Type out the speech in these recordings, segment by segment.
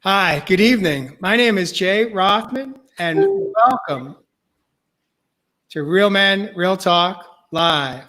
Hi, good evening. My name is Jay Rothman, and welcome to Real Men, Real Talk Live.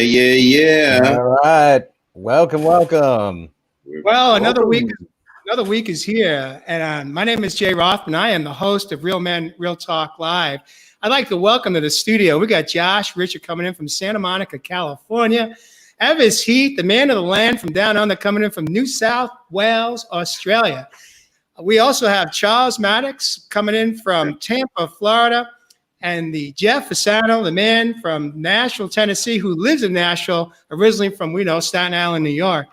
Yeah. All right. Welcome. Well, another week is here, and my name is Jay Rothman. I am the host of Real Men, Real Talk Live. I'd like to welcome to the studio. We got Josh Ritcher coming in from Santa Monica, California. Evis, Heath, the man of the land from down under, coming in from New South Wales, Australia. We also have Charles Mattocks coming in from Tampa, Florida, and the Jeff Fasano, the man from Nashville, Tennessee, who lives in Nashville, originally from, Staten Island, New York.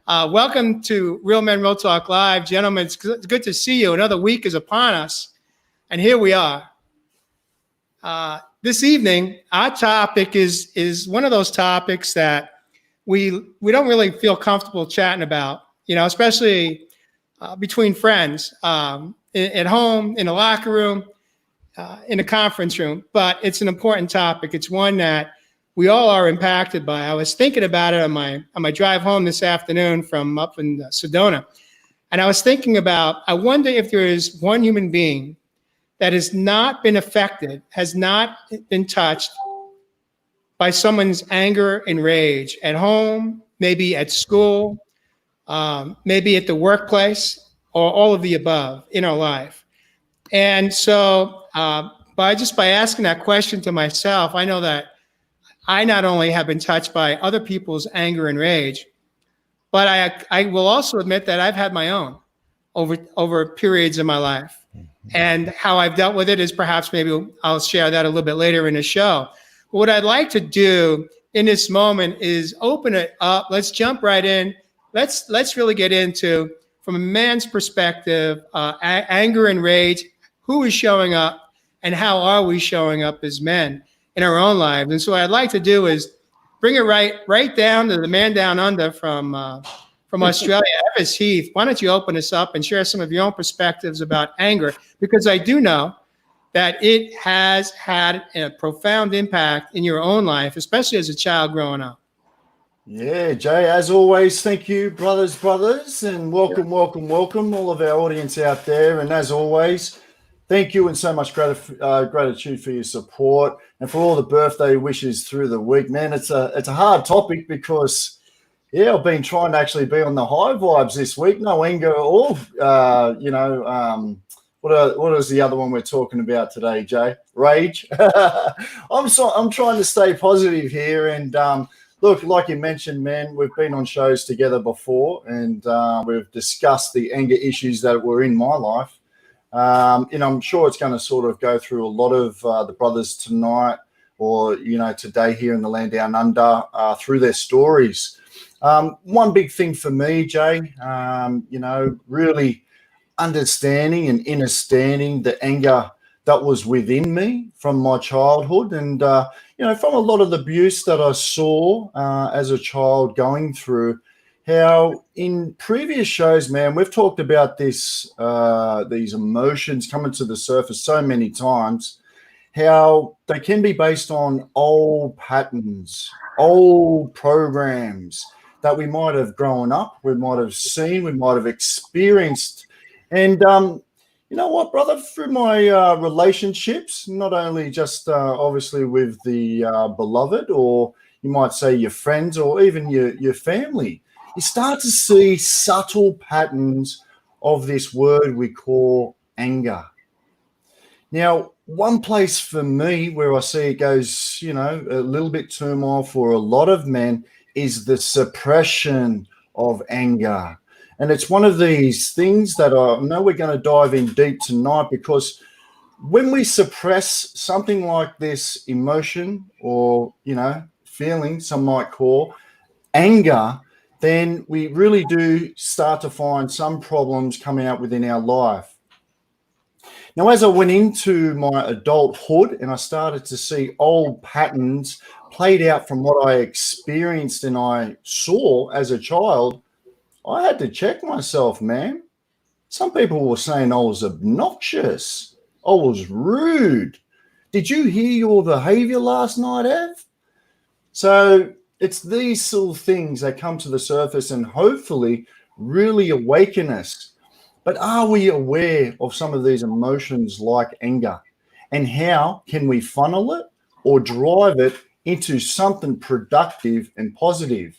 Welcome to Real Men, Real Talk Live. Gentlemen, it's good to see you. Another week is upon us, and here we are. This evening, our topic is one of those topics that we don't really feel comfortable chatting about, especially between friends, at home, in the locker room, in a conference room, but it's an important topic. It's one that we all are impacted by. I was thinking about it on my drive home this afternoon from up in Sedona, and I was thinking about, I wonder if there is one human being that has not been affected, has not been touched by someone's anger and rage at home, maybe at school, maybe at the workplace, or all of the above in our life. And so by asking that question to myself, I know that I not only have been touched by other people's anger and rage, but I will also admit that I've had my own over periods of my life. And how I've dealt with it is perhaps maybe I'll share that a little bit later in the show. But what I'd like to do in this moment is open it up. Let's jump right in. Let's really get into, from a man's perspective, anger and rage. Who is showing up, and how are we showing up as men in our own lives? And so what I'd like to do is bring it right down to the man down under from Australia, Evis, Heath. Why don't you open us up and share some of your own perspectives about anger? Because I do know that it has had a profound impact in your own life, especially as a child growing up. Yeah, Jay, as always, thank you, brothers, and welcome all of our audience out there. And as always, thank you and so much gratitude for your support and for all the birthday wishes through the week. Man, it's a hard topic because, I've been trying to actually be on the high vibes this week. No anger at all. What is the other one we're talking about today, Jay? Rage. I'm trying to stay positive here. And look, like you mentioned, man, we've been on shows together before, and we've discussed the anger issues that were in my life. I'm sure it's going to sort of go through a lot of the brothers tonight or, today here in the land down under through their stories. One big thing for me, Jay, really understanding and understanding the anger that was within me from my childhood and, from a lot of the abuse that I saw as a child going through. How in previous shows, man, we've talked about this, these emotions coming to the surface so many times, how they can be based on old patterns, old programs that we might have grown up, we might have seen, we might have experienced. And you know what, brother, through my relationships, not only just obviously with the beloved, or you might say your friends or even your family, you start to see subtle patterns of this word we call anger. Now, one place for me where I see it goes, a little bit turmoil for a lot of men is the suppression of anger. And it's one of these things that I know we're going to dive in deep tonight, because when we suppress something like this emotion or, feeling, some might call anger, then we really do start to find some problems coming out within our life. Now, as I went into my adulthood and I started to see old patterns played out from what I experienced and I saw as a child, I had to check myself, man. Some people were saying I was obnoxious. I was rude. Did you hear your behavior last night, Ev? So it's these sort of things that come to the surface and hopefully really awaken us. But are we aware of some of these emotions like anger? And how can we funnel it or drive it into something productive and positive?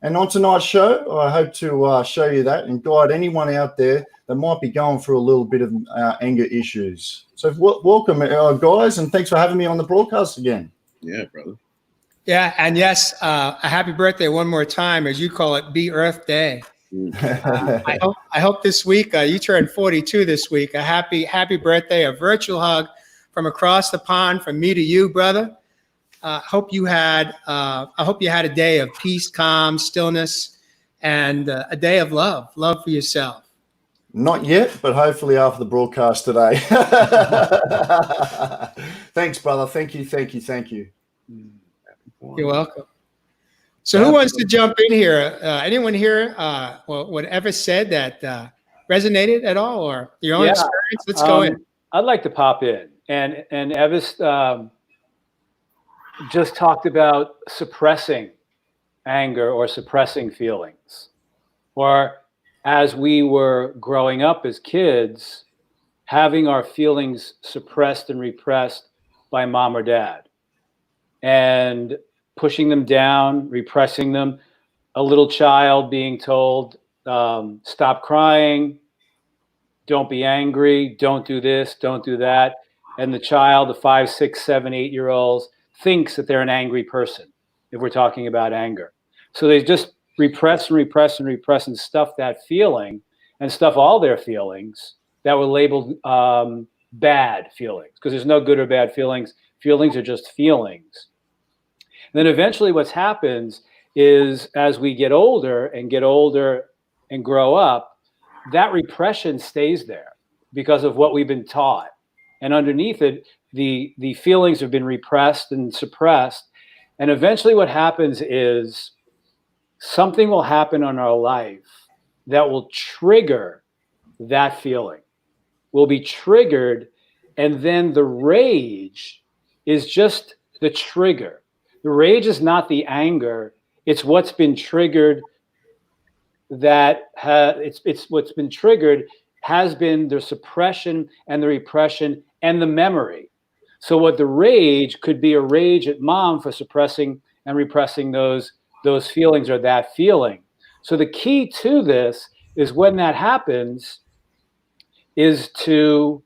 And on tonight's show, I hope to show you that and guide anyone out there that might be going through a little bit of anger issues. So welcome, guys, and thanks for having me on the broadcast again. Yeah, brother. Yeah, and yes, a happy birthday one more time, as you call it, Be Earth Day. I hope this week you turned 42 this week. A happy birthday, a virtual hug from across the pond from me to you, brother. I hope you had a day of peace, calm, stillness, and a day of love for yourself. Not yet, but hopefully after the broadcast today. Thanks, brother. Thank you. You're welcome. So who wants to jump in here? Anyone here, what Evis said that resonated at all, or your own experience? Let's go in. I'd like to pop in. And Evis just talked about suppressing anger or suppressing feelings. Or as we were growing up as kids, having our feelings suppressed and repressed by mom or dad. And pushing them down, repressing them. A little child being told, stop crying, don't be angry, don't do this, don't do that. And the child, the 5, 6, 7, 8-year-olds, thinks that they're an angry person, if we're talking about anger. So they just repress and stuff that feeling and stuff all their feelings that were labeled bad feelings, because there's no good or bad feelings. Feelings are just feelings. Then eventually what happens is as we get older and grow up, that repression stays there because of what we've been taught. And underneath it, the feelings have been repressed and suppressed. And eventually what happens is something will happen in our life that will trigger that feeling, will be triggered. And then the rage is just the trigger. The rage is not the anger. It's what's been triggered it's what's been triggered has been the suppression and the repression and the memory. So what the rage could be a rage at mom for suppressing and repressing those feelings or that feeling. So the key to this is when that happens is to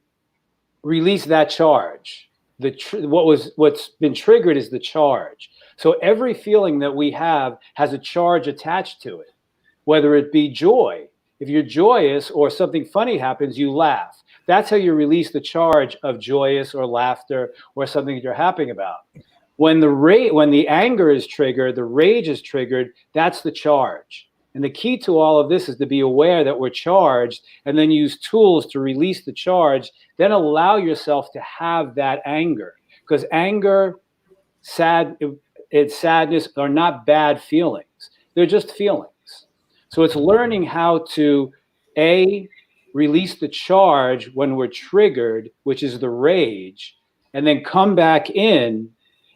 release that charge. What's been triggered is the charge. So every feeling that we have has a charge attached to it, whether it be joy. If you're joyous or something funny happens, you laugh. That's how you release the charge of joyous or laughter or something that you're happy about. When the anger is triggered, the rage is triggered, that's the charge. And the key to all of this is to be aware that we're charged and then use tools to release the charge, then allow yourself to have that anger. Because anger, sadness are not bad feelings. They're just feelings. So it's learning how to, release the charge when we're triggered, which is the rage, and then come back in.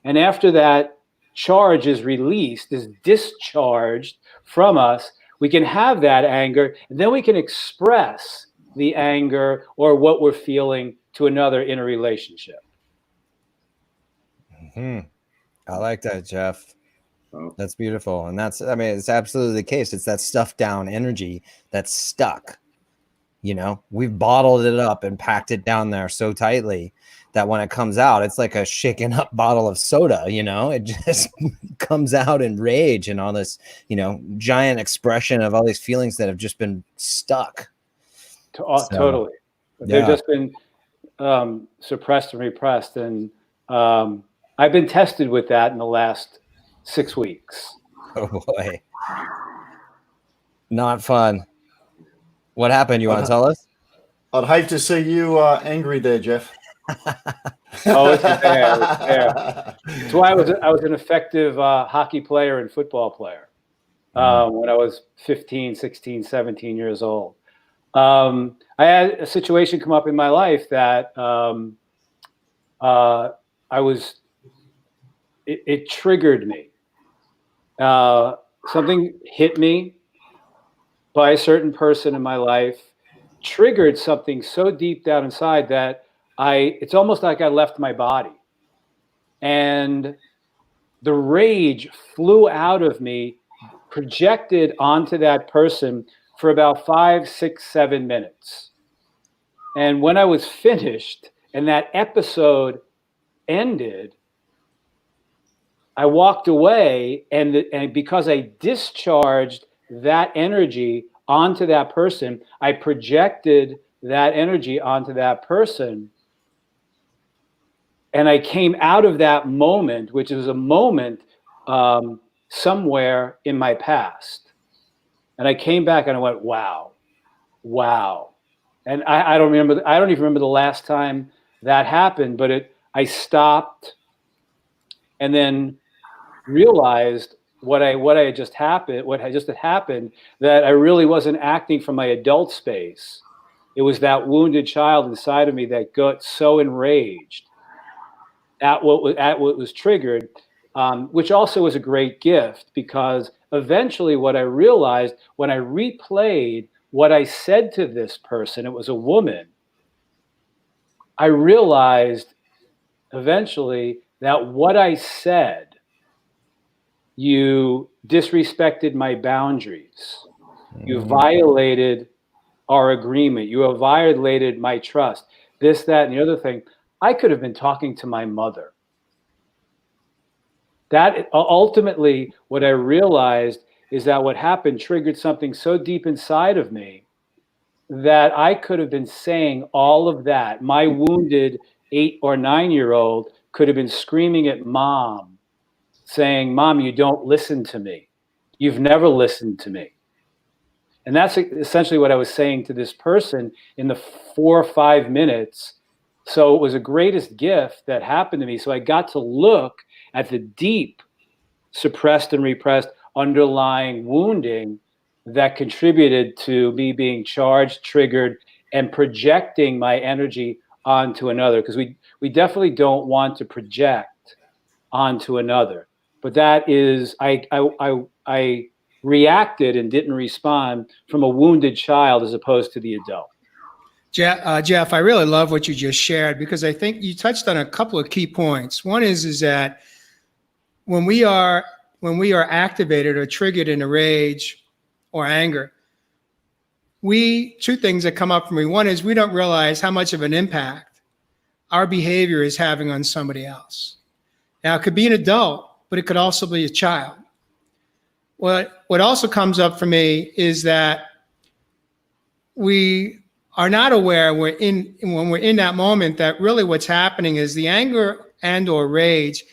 And after that charge is released, is discharged from us, we can have that anger, and then we can express the anger or what we're feeling to another in a relationship. I like that, Jeff. That's beautiful. And it's absolutely the case. It's that stuffed down energy that's stuck. We've bottled it up and packed it down there so tightly that when it comes out, it's like a shaken up bottle of soda, it just comes out in rage and all this, giant expression of all these feelings that have just been stuck. Totally. They've just been suppressed and repressed. And I've been tested with that in the last 6 weeks. Oh boy. Not fun. What happened? You want to tell us? I'd hate to see you angry there, Jeff. Oh, it's there. It's there. That's why I was an effective hockey player and football player when I was 15, 16, 17 years old. I had a situation come up in my life that it triggered me. Something hit me by a certain person in my life, triggered something so deep down inside that it's almost like I left my body. And the rage flew out of me, projected onto that person for about 5, 6, 7 minutes. And when I was finished and that episode ended, I walked away, and because I discharged that energy onto that person, I projected that energy onto that person. And I came out of that moment, which was a moment somewhere in my past. And I came back and I went, wow. And I don't even remember the last time that happened, but I stopped and then realized what had just happened, that I really wasn't acting from my adult space. It was that wounded child inside of me that got so enraged at what was triggered, which also was a great gift, because eventually what I realized when I replayed what I said to this person, it was a woman, I realized eventually that what I said, you disrespected my boundaries. You violated our agreement. You have violated my trust. This, that, and the other thing. I could have been talking to my mother. That ultimately, what I realized is that what happened triggered something so deep inside of me that I could have been saying all of that. My wounded 8 or 9-year-old could have been screaming at mom, saying, "Mom, you don't listen to me. You've never listened to me." And that's essentially what I was saying to this person in the 4 or 5 minutes. So it was the greatest gift that happened to me. So I got to look at the deep suppressed and repressed underlying wounding that contributed to me being charged, triggered, and projecting my energy onto another. Because we definitely don't want to project onto another. But that is, I reacted and didn't respond from a wounded child as opposed to the adult. Jeff, I really love what you just shared, because I think you touched on a couple of key points. One is that when we are activated or triggered in a rage or anger, two things that come up for me. One is we don't realize how much of an impact our behavior is having on somebody else. Now, it could be an adult, but it could also be a child. What also comes up for me is that we are not aware when we're in that moment that really what's happening is the anger and or rage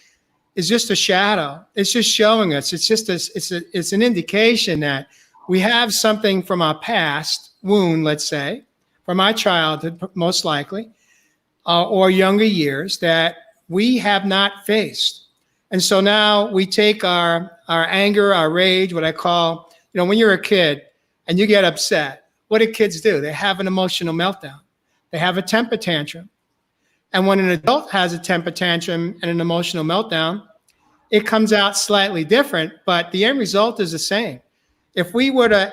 is just a shadow. It's just showing us. It's an indication that we have something from our past wound, let's say, from our childhood, most likely, or younger years that we have not faced. And so now we take our anger, our rage, what I call, when you're a kid and you get upset, what do kids do? They have an emotional meltdown. They have a temper tantrum. And when an adult has a temper tantrum and an emotional meltdown, it comes out slightly different, but the end result is the same. If we were to,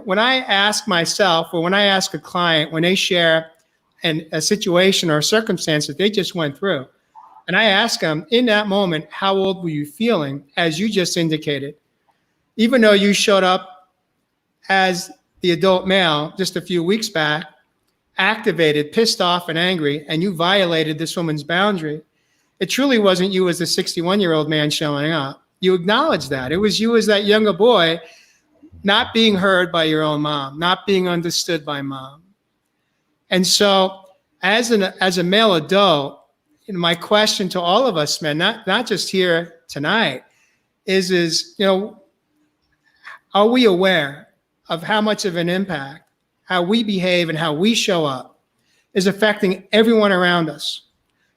when I ask myself or when I ask a client, when they share a situation or a circumstance that they just went through, and I ask them in that moment, how old were you feeling, as you just indicated? Even though you showed up as the adult male just a few weeks back, activated, pissed off, and angry, and you violated this woman's boundary, it truly wasn't you as the 61-year-old man showing up. You acknowledged that. It was you as that younger boy not being heard by your own mom, not being understood by mom. And so as a male adult, my question to all of us, men, not just here tonight, is are we aware of how much of an impact how we behave and how we show up is affecting everyone around us.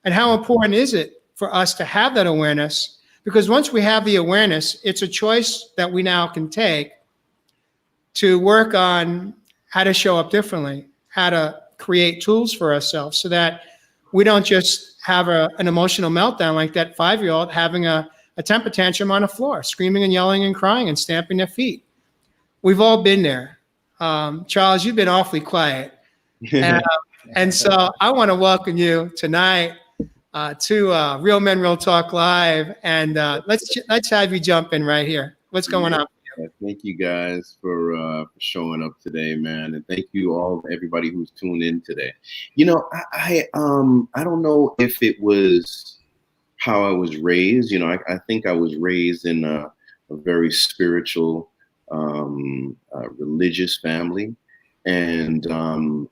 And how important is it for us to have that awareness? Because once we have the awareness, it's a choice that we now can take to work on how to show up differently, how to create tools for ourselves so that we don't just have an emotional meltdown like that 5-year-old having a temper tantrum on the floor, screaming and yelling and crying and stamping their feet. We've all been there. Charles, you've been awfully quiet. And so I want to welcome you tonight to Real Men, Real Talk Live. And let's have you jump in right here. What's going on? Thank you guys for showing up today, man, and thank you all, everybody who's tuned in today. You know, I don't know if it was how I was raised. You know, I think I was raised in a very spiritual, religious family, and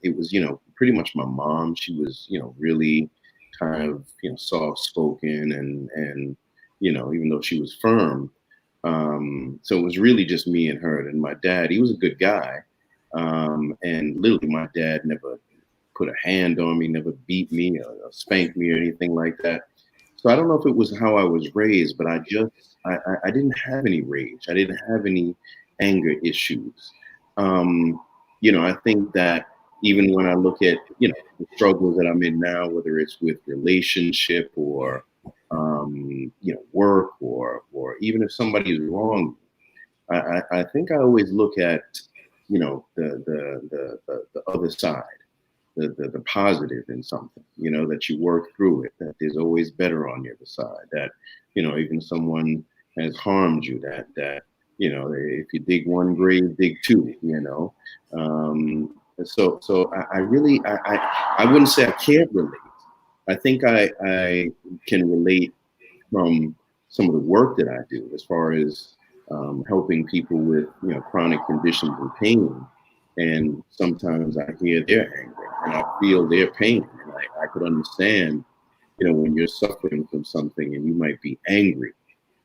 it was, you know, pretty much my mom. She was, you know, really kind of, you know, soft-spoken, and you know, even though she was firm. So it was really just me and her. And my dad, he was a good guy. And literally my dad never put a hand on me, never beat me or spanked me or anything like that. So I don't know if it was how I was raised, but I didn't have any rage. I didn't have any anger issues. You know, I think that even when I look at, you know, the struggles that I'm in now, whether it's with relationship or you know, work or even if somebody is wrong, I think I always look at, you know, the other side, the positive in something, you know, that you work through it, that there's always better on the other side, that, you know, even someone has harmed you, that you know, if you dig one grave, dig two, you know. So I really wouldn't say I can't relate. I think I can relate from some of the work that I do, as far as helping people with, you know, chronic conditions and pain. And sometimes I hear their anger and I feel their pain, and I could understand, you know, when you're suffering from something and you might be angry,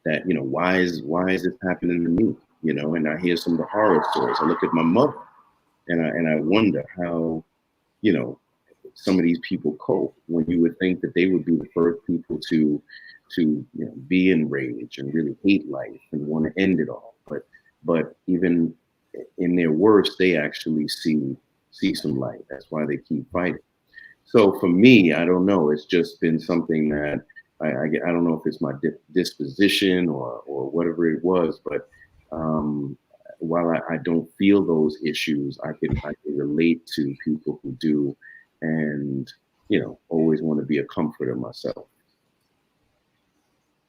that, you know, why is this happening to me? You know, and I hear some of the horror stories. I look at my mother and I wonder how, you know, some of these people cope, when you would think that they would be the first people to you know, be enraged and really hate life and want to end it all. But even in their worst, they actually see some light. That's why they keep fighting. So for me, I don't know. It's just been something that I don't know if it's my disposition or whatever it was, but while I don't feel those issues, I can relate to people who do, and, you know, always want to be a comforter myself.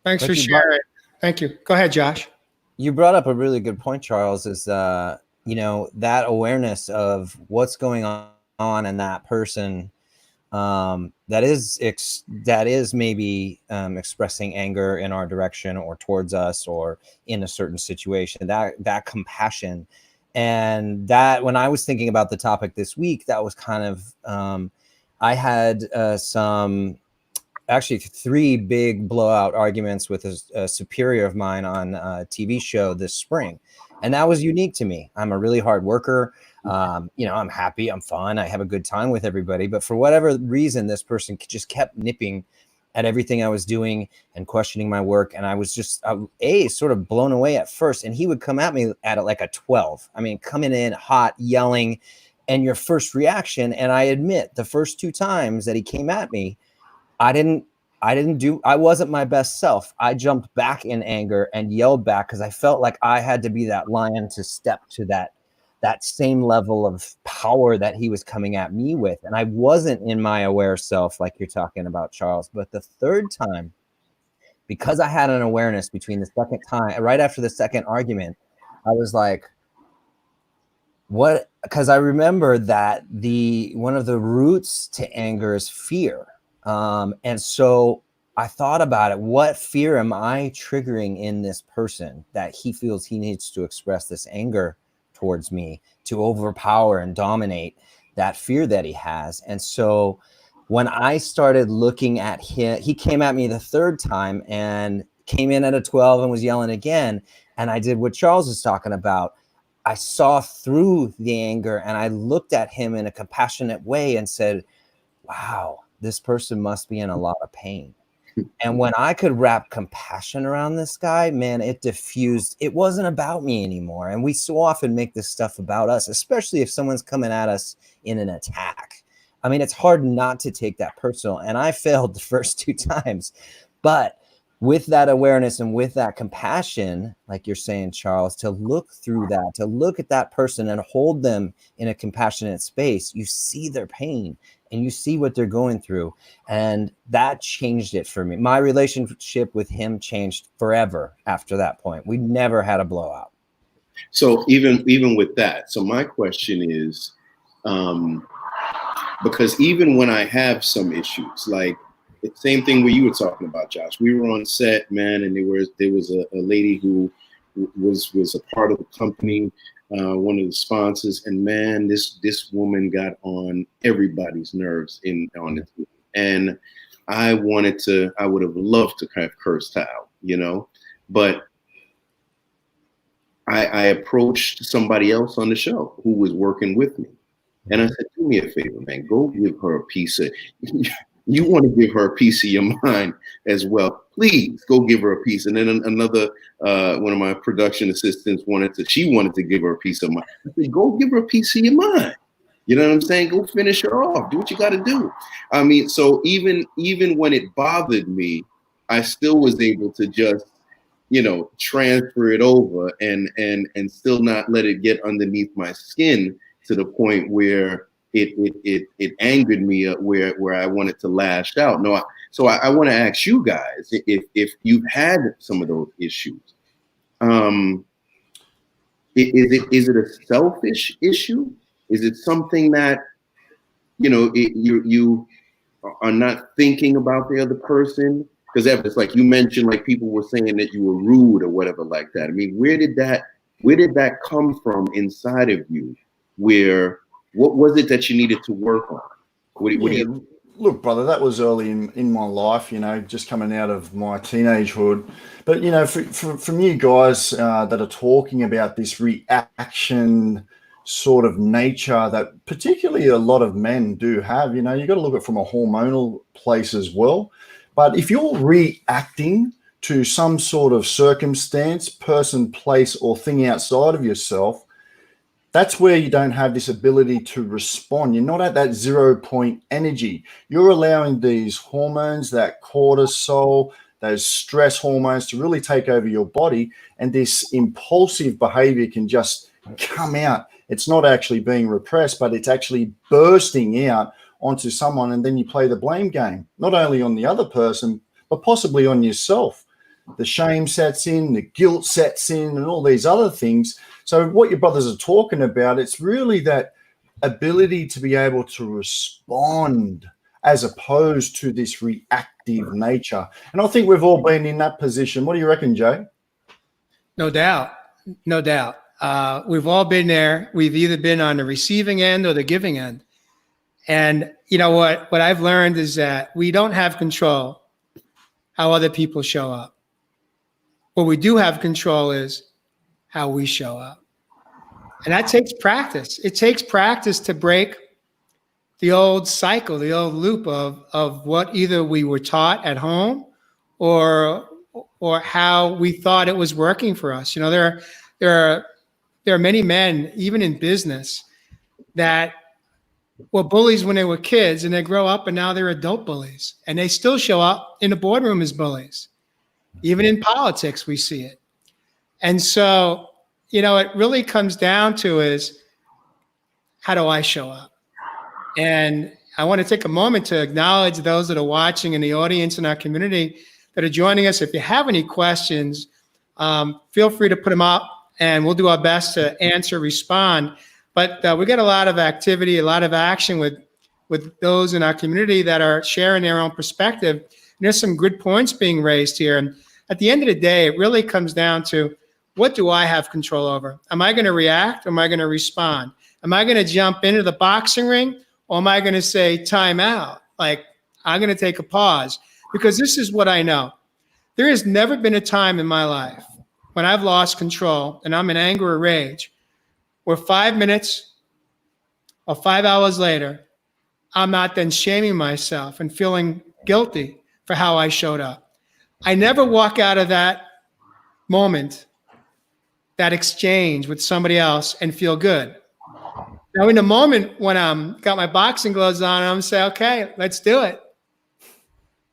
Thanks for sharing. Thank you. Go ahead, Josh. You brought up a really good point, Charles, is, you know, that awareness of what's going on in that person, that is maybe expressing anger in our direction or towards us or in a certain situation, that compassion. And that, when I was thinking about the topic this week, that was kind of, I had actually 3 big blowout arguments with a superior of mine on a TV show this spring. And that was unique to me. I'm a really hard worker. You know, I'm happy, I'm fun, I have a good time with everybody. But for whatever reason, this person just kept nipping at everything I was doing and questioning my work. And I was just, sort of blown away at first. And he would come at me at it like a 12. I mean, coming in hot, yelling, and your first reaction. And I admit, the first 2 times that he came at me, I wasn't my best self. I jumped back in anger and yelled back because I felt like I had to be that lion to step to that same level of power that he was coming at me with. And I wasn't in my aware self like you're talking about, Charles. But the 3rd time, because I had an awareness between the second time, right after the second argument, I was like, what? Because I remember that one of the roots to anger is fear. And so I thought about it. What fear am I triggering in this person that he feels he needs to express this anger towards me, to overpower and dominate that fear that he has? And so when I started looking at him, he came at me the 3rd time and came in at a 12 and was yelling again. And I did what Charles was talking about. I saw through the anger and I looked at him in a compassionate way and said, wow, this person must be in a lot of pain. And when I could wrap compassion around this guy, man, it diffused. It wasn't about me anymore. And we so often make this stuff about us, especially if someone's coming at us in an attack. I mean, it's hard not to take that personal. And I failed the first 2 times. But with that awareness and with that compassion, like you're saying, Charles, to look through that, to look at that person and hold them in a compassionate space, you see their pain and you see what they're going through. And that changed it for me. My relationship with him changed forever after that point. We never had a blowout. So even with that, so my question is, because even when I have some issues, like the same thing where you were talking about, Josh, we were on set, man, and there was a lady who was a part of the company, one of the sponsors, and man, this woman got on everybody's nerves on it, and I would have loved to kind of curse her out, you know, but I approached somebody else on the show who was working with me, and I said, do me a favor, man, go give her a piece of. You want to give her a piece of your mind as well. Please go give her a piece. And then another one of my production assistants wanted to give her a piece of mind. I said, go give her a piece of your mind. You know what I'm saying? Go finish her off. Do what you got to do. I mean, so even when it bothered me, I still was able to just, you know, transfer it over and still not let it get underneath my skin to the point where it angered me where I wanted to lash out. No, so I want to ask you guys if you've had some of those issues. Is it a selfish issue? Is it something that, you know, you are not thinking about the other person? Because it's like you mentioned, like people were saying that you were rude or whatever like that. I mean, where did that come from inside of you? What was it that you needed to work on? What do you Look, brother, that was early in my life, you know, just coming out of my teenagehood. But, you know, from you guys that are talking about this reaction sort of nature that particularly a lot of men do have, you know, you got to look at it from a hormonal place as well. But if you're reacting to some sort of circumstance, person, place, or thing outside of yourself, that's where you don't have this ability to respond. You're not at that 0 point energy. You're allowing these hormones, that cortisol, those stress hormones to really take over your body. And this impulsive behavior can just come out. It's not actually being repressed, but it's actually bursting out onto someone. And then you play the blame game, not only on the other person, but possibly on yourself. The shame sets in, the guilt sets in, and all these other things. So what your brothers are talking about, it's really that ability to be able to respond as opposed to this reactive nature. And I think we've all been in that position. What do you reckon, Jay? No doubt. No doubt. We've all been there. We've either been on the receiving end or the giving end. And you know what I've learned is that we don't have control how other people show up. What we do have control is how we show up. And that takes practice. It takes practice to break the old cycle, the old loop of what either we were taught at home or how we thought it was working for us. You know, there are many men, even in business, that were bullies when they were kids and they grow up and now they're adult bullies and they still show up in the boardroom as bullies. Even in politics, we see it. And so, you know, it really comes down to is, how do I show up? And I want to take a moment to acknowledge those that are watching in the audience in our community that are joining us. If you have any questions, feel free to put them up and we'll do our best to answer, respond. But we got a lot of activity, a lot of action with those in our community that are sharing their own perspective. And there's some good points being raised here. And at the end of the day, it really comes down to, what do I have control over? Am I going to react or am I going to respond? Am I going to jump into the boxing ring or am I going to say time out? Like, I'm going to take a pause, because this is what I know. There has never been a time in my life when I've lost control and I'm in anger or rage where 5 minutes or 5 hours later, I'm not then shaming myself and feeling guilty for how I showed up. I never walk out of that moment, that exchange with somebody else, and feel good. Now, in the moment when I'm got my boxing gloves on, I'm saying, okay, let's do it.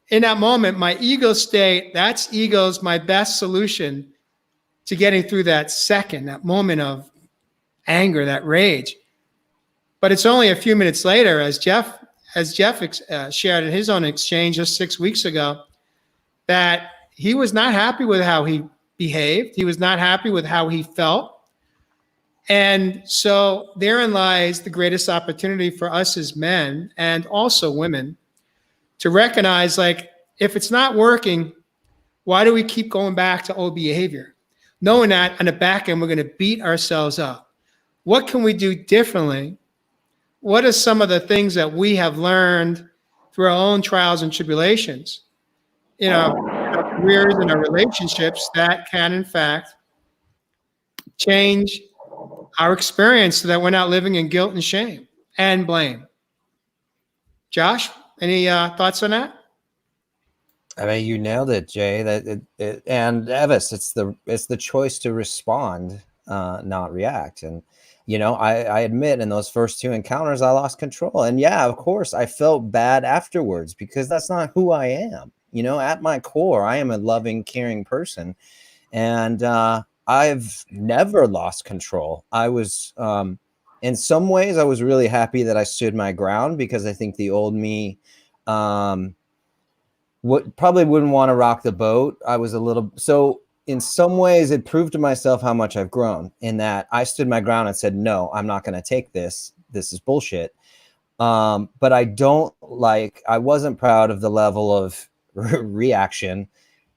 In that moment, my ego state, that's ego's my best solution to getting through that second, that moment of anger, that rage. But it's only a few minutes later, as Jeff shared in his own exchange just 6 weeks ago, that he was not happy with how he behaved. He was not happy with how he felt. And so therein lies the greatest opportunity for us as men and also women to recognize, like, if it's not working, why do we keep going back to old behavior? Knowing that on the back end, we're going to beat ourselves up. What can we do differently? What are some of the things that we have learned through our own trials and tribulations in our careers and our relationships that can, in fact, change our experience so that we're not living in guilt and shame and blame? Josh, any thoughts on that? I mean, you nailed it, Jay. And Evis, it's the choice to respond, not react. And I admit in those first 2 encounters, I lost control. And yeah, of course, I felt bad afterwards because that's not who I am. At my core, I am a loving, caring person, and I've never lost control. I was, in some ways, I was really happy that I stood my ground, because I think the old me probably wouldn't want to rock the boat. I was so in some ways it proved to myself how much I've grown, in that I stood my ground and said, no, I'm not going to take this. This is bullshit. But I wasn't proud of the level of reaction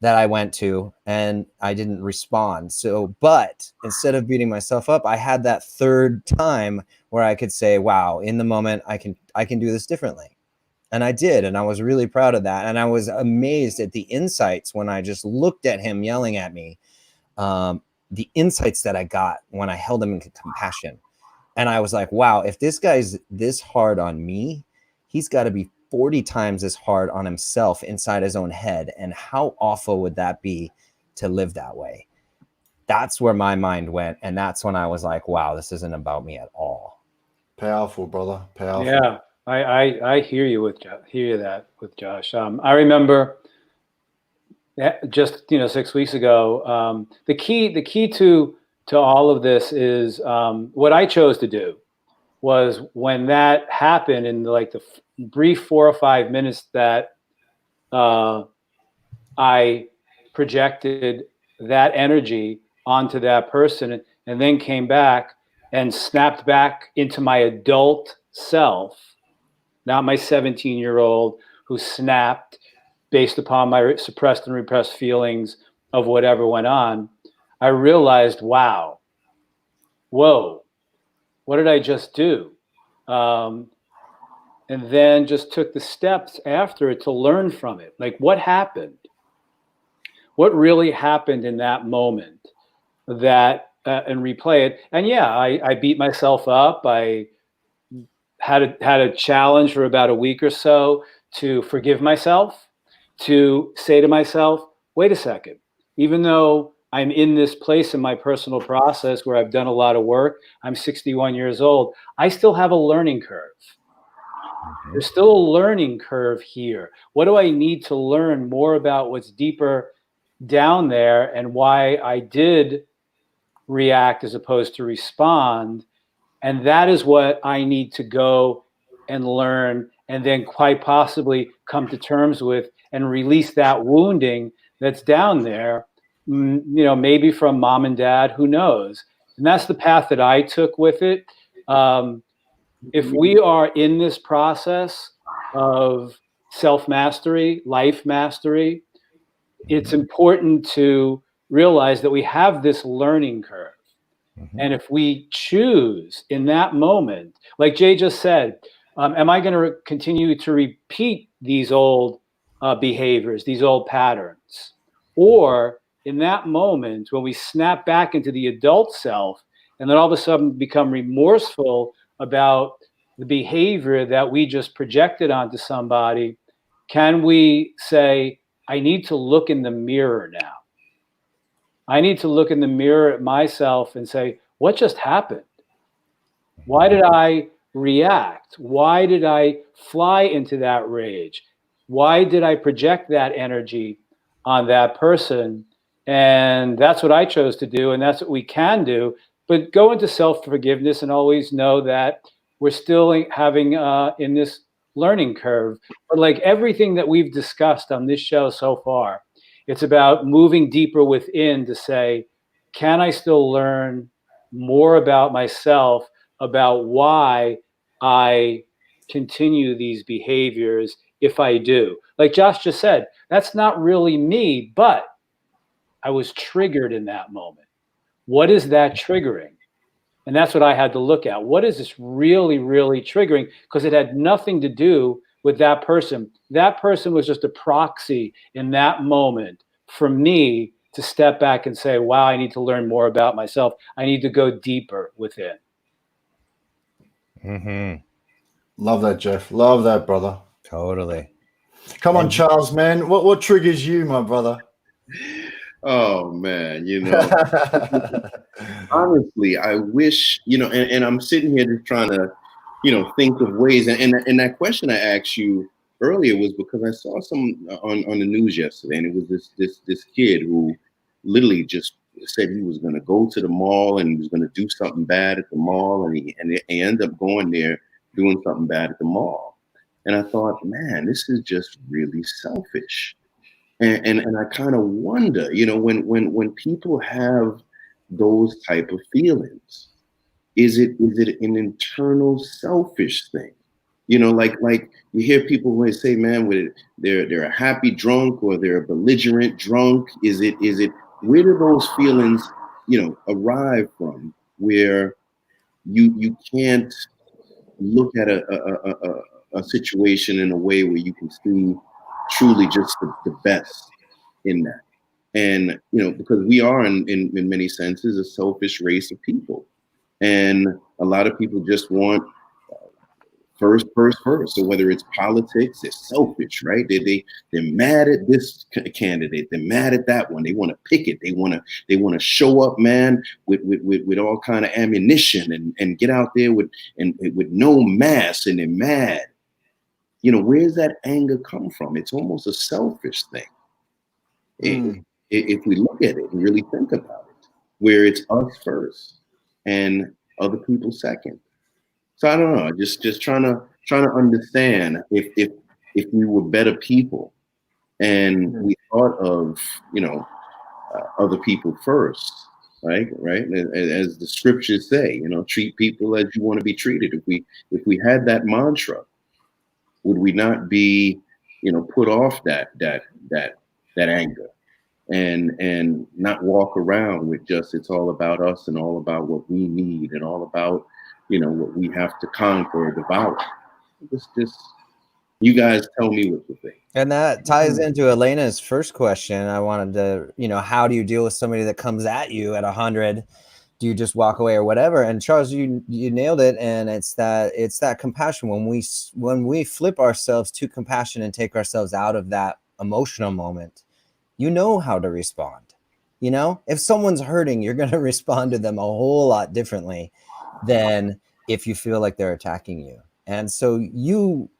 that I went to, and I didn't respond. But instead of beating myself up, I had that third time where I could say, wow, in the moment, I can do this differently. And I did. And I was really proud of that. And I was amazed at the insights when I just looked at him yelling at me, the insights that I got when I held him in compassion. And I was like, wow, if this guy's this hard on me, he's got to be 40 times as hard on himself inside his own head. And how awful would that be to live that way? That's where my mind went. And that's when I was like, wow, this isn't about me at all. Powerful, brother. Powerful. Yeah, I hear you with Josh. I remember just 6 weeks ago. The key to all of this is what I chose to do was, when that happened, in like the brief 4 or 5 minutes that I projected that energy onto that person, and then came back and snapped back into my adult self, not my 17-year-old who snapped based upon my suppressed and repressed feelings of whatever went on. I realized, wow, whoa, what did I just do? And then just took the steps after it to learn from it. Like, what happened? What really happened in that moment? And replay it. And yeah, I beat myself up. I had a challenge for about a week or so to forgive myself, to say to myself, wait a second, even though I'm in this place in my personal process where I've done a lot of work, I'm 61 years old, I still have a learning curve. There's still a learning curve here. What do I need to learn more about what's deeper down there, and why I did react as opposed to respond? And that is what I need to go and learn, and then quite possibly come to terms with and release that wounding that's down there, maybe from mom and dad, who knows? And that's the path that I took with it. If we are in this process of self-mastery, life mastery, it's important to realize that we have this learning curve. And if we choose in that moment, like Jay just said, am I going to continue to repeat these old behaviors, these old patterns? Or in that moment, when we snap back into the adult self and then all of a sudden become remorseful about the behavior that we just projected onto somebody, can we say, I need to look in the mirror now? I need to look in the mirror at myself and say, what just happened? Why did I react? Why did I fly into that rage? Why did I project that energy on that person? And that's what I chose to do, and that's what we can do. But go into self-forgiveness and always know that we're still having in this learning curve. But like everything that we've discussed on this show so far, it's about moving deeper within to say, can I still learn more about myself, about why I continue these behaviors if I do? Like Josh just said, that's not really me, but I was triggered in that moment. What is that triggering? And that's what I had to look at. What is this really, really triggering? Because it had nothing to do with that person. That person was just a proxy in that moment for me to step back and say, wow, I need to learn more about myself. I need to go deeper within. Love that, Jeff. Love that, brother. Totally. Come on, Charles, man. What triggers you, my brother? Oh man, honestly, I wish, and I'm sitting here just trying to, think of ways. And that question I asked you earlier was because I saw some on the news yesterday, and it was this kid who literally just said he was going to go to the mall and was going to do something bad at the mall, and he ended up going there doing something bad at the mall. And I thought, man, this is just really selfish. And I kind of wonder, when people have those type of feelings, is it an internal selfish thing? Like you hear people when they say, man, they're a happy drunk or they're a belligerent drunk. Is it where do those feelings, arrive from? Where you can't look at a situation in a way where you can see truly just the best in that. And, because we are in many senses a selfish race of people. And a lot of people just want first. So whether it's politics, they're selfish, right? They're mad at this candidate. They're mad at that one. They want to pick it. They want to show up, man, with all kind of ammunition and get out there with no mask, and they're mad. Where's that anger come from? It's almost a selfish thing. If we look at it and really think about it, where it's us first and other people second. So I don't know, just trying to understand if we were better people and we thought of, other people first, right? As the scriptures say, treat people as you want to be treated. If we had that mantra, would we not be, put off that anger and not walk around with just, it's all about us and all about what we need and all about, what we have to conquer or devour. Just you guys tell me what you think. And that ties into Elena's first question. I wanted to, how do you deal with somebody that comes at you at 100? Do you just walk away or whatever? And Charles, you nailed it. And it's that compassion. When we flip ourselves to compassion and take ourselves out of that emotional moment, you know how to respond. If someone's hurting, you're going to respond to them a whole lot differently than if you feel like they're attacking you. And so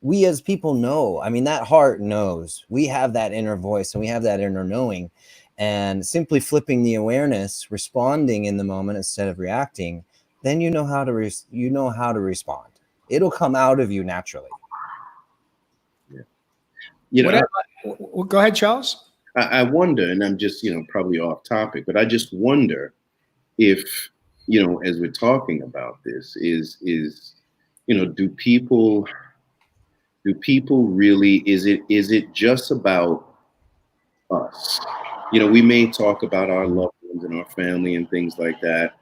we as people know, that heart knows. We have that inner voice and we have that inner knowing. And simply flipping the awareness, responding in the moment instead of reacting, then you know how to respond. It'll come out of you naturally. Yeah. Go ahead, Charles. I wonder, and I'm just, probably off topic, but I just wonder if, as we're talking about this, is do people really, is it just about us? We may talk about our loved ones and our family and things like that,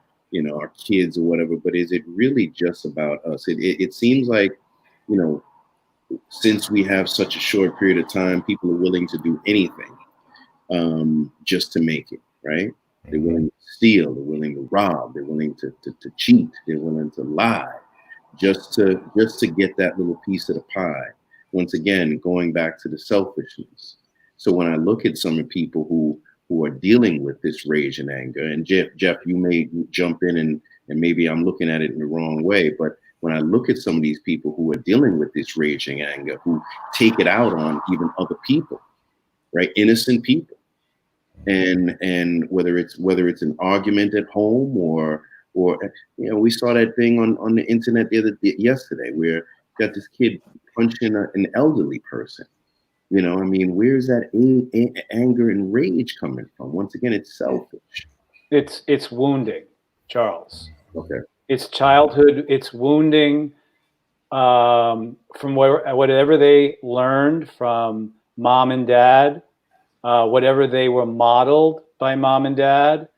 our kids or whatever, but is it really just about us? It seems like, since we have such a short period of time, people are willing to do anything just to make it, right? They're willing to steal. They're willing to rob. They're willing to cheat. They're willing to lie, just to get that little piece of the pie. Once again, going back to the selfishness. So when I look at some of the people who are dealing with this rage and anger, and Jeff, you may jump in and maybe I'm looking at it in the wrong way, but when I look at some of these people who are dealing with this rage and anger, who take it out on even other people, right? Innocent people. And whether it's an argument at home or we saw that thing on the internet yesterday where you got this kid punching an elderly person. I mean, where's that anger and rage coming from? Once again, it's selfish. It's wounding, Charles. Okay. It's childhood. It's wounding from whatever they learned from mom and dad, whatever they were modeled by mom and dad,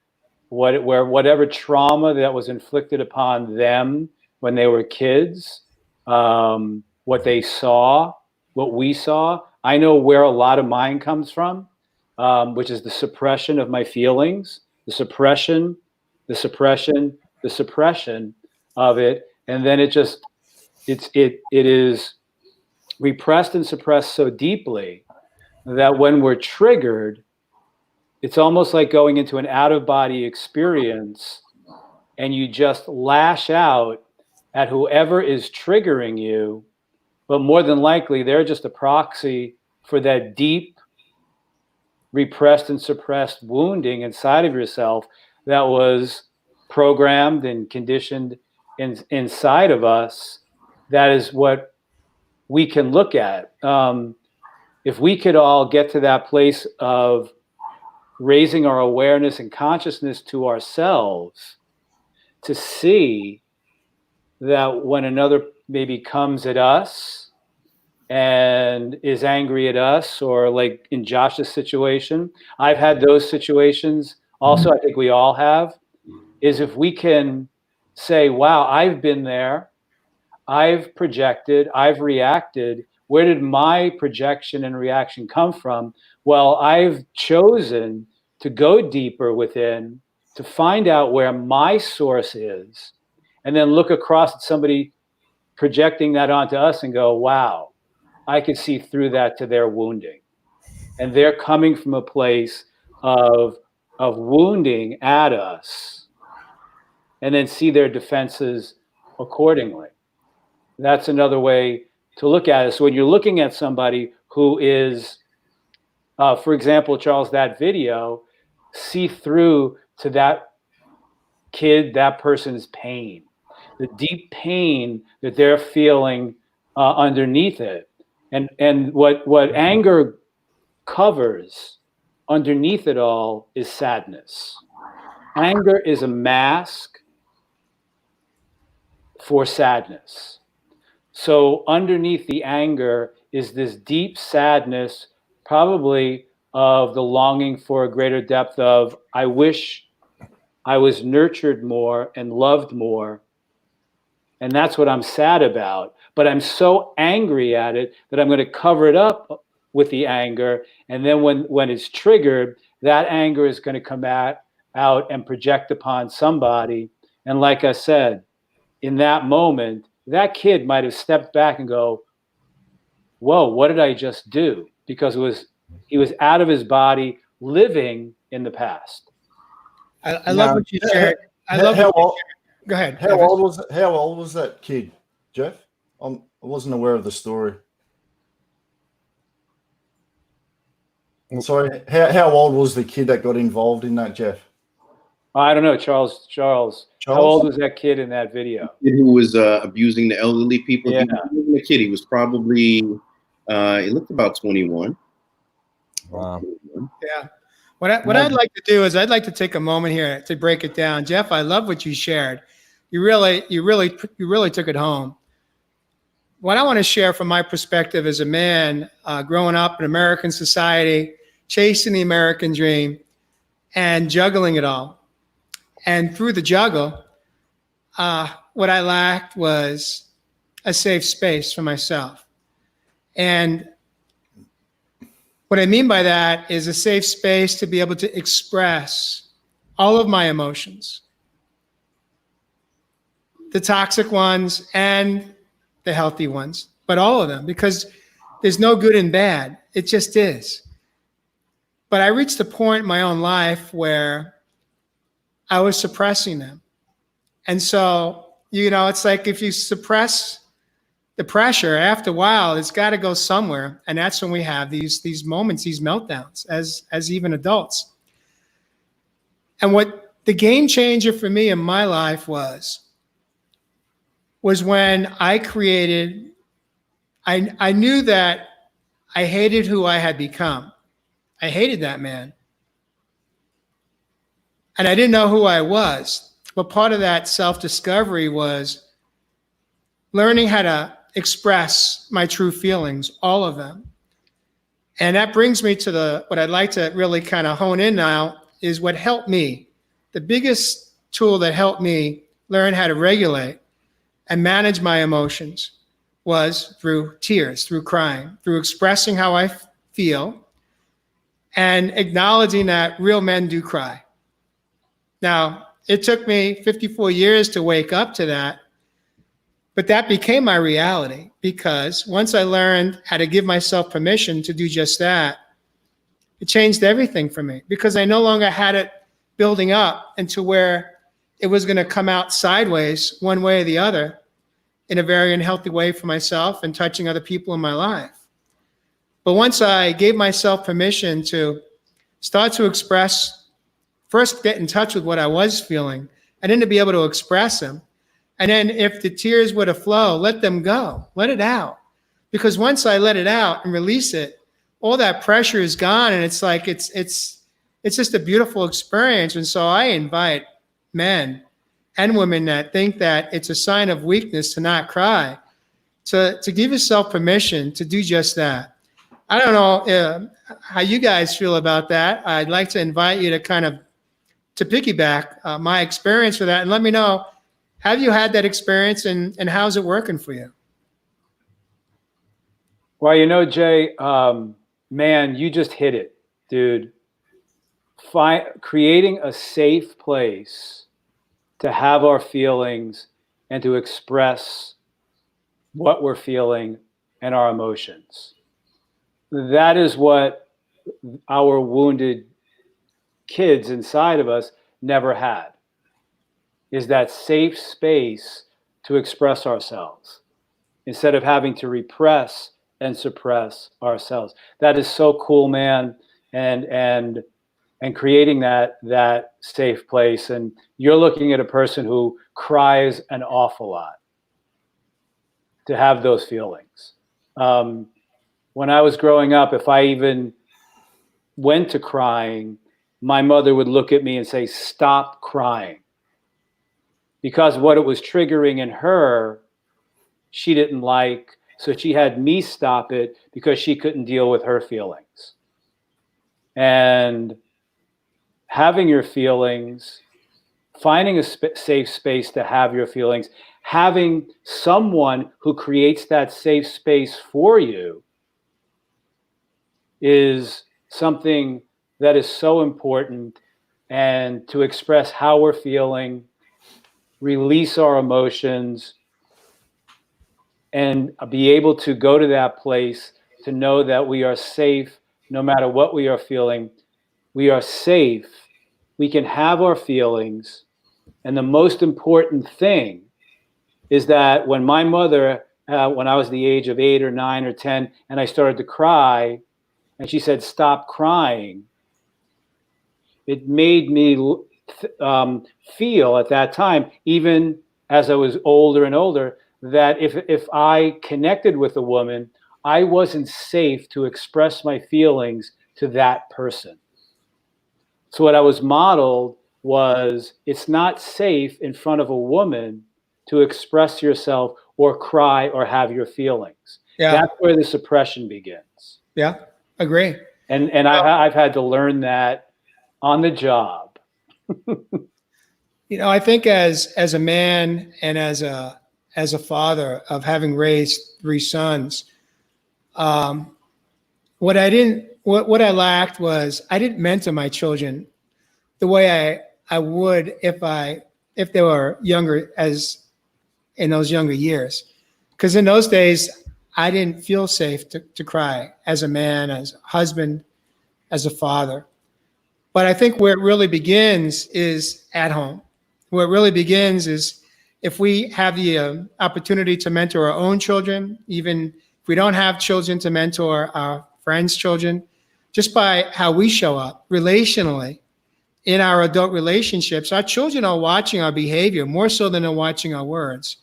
whatever trauma that was inflicted upon them when they were kids, what they saw, what we saw. I know where a lot of mine comes from, which is the suppression of my feelings, the suppression of it. And then it is repressed and suppressed so deeply that when we're triggered, it's almost like going into an out-of-body experience and you just lash out at whoever is triggering you. But more than likely, they're just a proxy for that deep, repressed and suppressed wounding inside of yourself that was programmed and conditioned inside of us. That is what we can look at. If we could all get to that place of raising our awareness and consciousness to ourselves to see that when another maybe comes at us and is angry at us, or like in Josh's situation, I've had those situations also, I think we all have, is if we can say, wow, I've been there, I've projected, I've reacted. Where did my projection and reaction come from? Well, I've chosen to go deeper within to find out where my source is, and then look across at somebody projecting that onto us and go, wow, I can see through that to their wounding. And they're coming from a place of wounding at us, and then see their defenses accordingly. That's another way to look at it. So when you're looking at somebody who is, for example, Charles, that video, see through to that kid, that person's pain, the deep pain that they're feeling underneath it. And what anger covers underneath it all is sadness. Anger is a mask for sadness. So underneath the anger is this deep sadness, probably of the longing for a greater depth of, I wish I was nurtured more and loved more. And that's what I'm sad about. But I'm so angry at it that I'm going to cover it up with the anger. And then when it's triggered, that anger is going to come out and project upon somebody. And like I said, in that moment, that kid might have stepped back and go, whoa, what did I just do? Because he was out of his body, living in the past. I love what you shared. Go ahead. How old was that kid, Jeff? I wasn't aware of the story. Sorry, how old was the kid that got involved in that, Jeff? I don't know, Charles. How old was that kid in that video? The kid who was abusing the elderly people. Yeah. He wasn't a kid. He was probably, he looked about 21. Wow. Yeah. What I'd like to do is I'd like to take a moment here to break it down. Jeff, I love what you shared. You really took it home. What I want to share from my perspective as a man growing up in American society, chasing the American dream and juggling it all. And through the juggle, what I lacked was a safe space for myself. And what I mean by that is a safe space to be able to express all of my emotions, the toxic ones and the healthy ones, but all of them, because there's no good and bad. It just is. But I reached a point in my own life where I was suppressing them. And so, it's like if you suppress the pressure, after a while, it's got to go somewhere. And that's when we have these moments, these meltdowns as even adults. And what the game changer for me in my life was when I created, I knew that I hated who I had become. I hated that man. And I didn't know who I was. But part of that self-discovery was learning how to express my true feelings, all of them. And that brings me to what I'd like to really kind of hone in now is what helped me. The biggest tool that helped me learn how to regulate and manage my emotions was through tears, through crying, through expressing how I feel and acknowledging that real men do cry. Now, it took me 54 years to wake up to that, but that became my reality because once I learned how to give myself permission to do just that, it changed everything for me because I no longer had it building up into where it was going to come out sideways one way or the other in a very unhealthy way for myself and touching other people in my life. But once I gave myself permission to start to express, first get in touch with what I was feeling, and then to be able to express them. And then if the tears were to flow, let them go, let it out. Because once I let it out and release it, all that pressure is gone. And it's like, it's just a beautiful experience. And so I invite men and women that think that it's a sign of weakness to not cry, to give yourself permission to do just that. I don't know how you guys feel about that. I'd like to invite you to to piggyback my experience with that and let me know, have you had that experience and how's it working for you? Well, Jay, man, you just hit it, dude. Creating a safe place to have our feelings and to express what we're feeling and our emotions. That is what our wounded kids inside of us never had, is that safe space to express ourselves instead of having to repress and suppress ourselves. That is so cool, man. And creating that safe place. And you're looking at a person who cries an awful lot to have those feelings. When I was growing up, if I even went to crying, my mother would look at me and say, "Stop crying." Because what it was triggering in her, she didn't like, so she had me stop it because she couldn't deal with her feelings. And having your feelings, finding a safe space to have your feelings, having someone who creates that safe space for you is something that is so important. And to express how we're feeling, release our emotions, and be able to go to that place to know that we are safe no matter what we are feeling. We are safe. We can have our feelings. And the most important thing is that when my mother, when I was the age of 8 or 9 or 10, and I started to cry, and she said, "Stop crying," it made me feel at that time, even as I was older and older, that if I connected with a woman, I wasn't safe to express my feelings to that person. So what I was modeled was, it's not safe in front of a woman to express yourself or cry or have your feelings. Yeah. That's where the suppression begins. Yeah, agree. And I've had to learn that on the job. I think as a man and as a father of having raised 3 sons, what I lacked was I didn't mentor my children the way I would if they were younger, as in those younger years. Because in those days, I didn't feel safe to cry as a man, as a husband, as a father. But I think where it really begins is at home. Where it really begins is if we have the opportunity to mentor our own children, even if we don't have children to mentor our friends' children, just by how we show up relationally in our adult relationships, our children are watching our behavior more so than they're watching our words.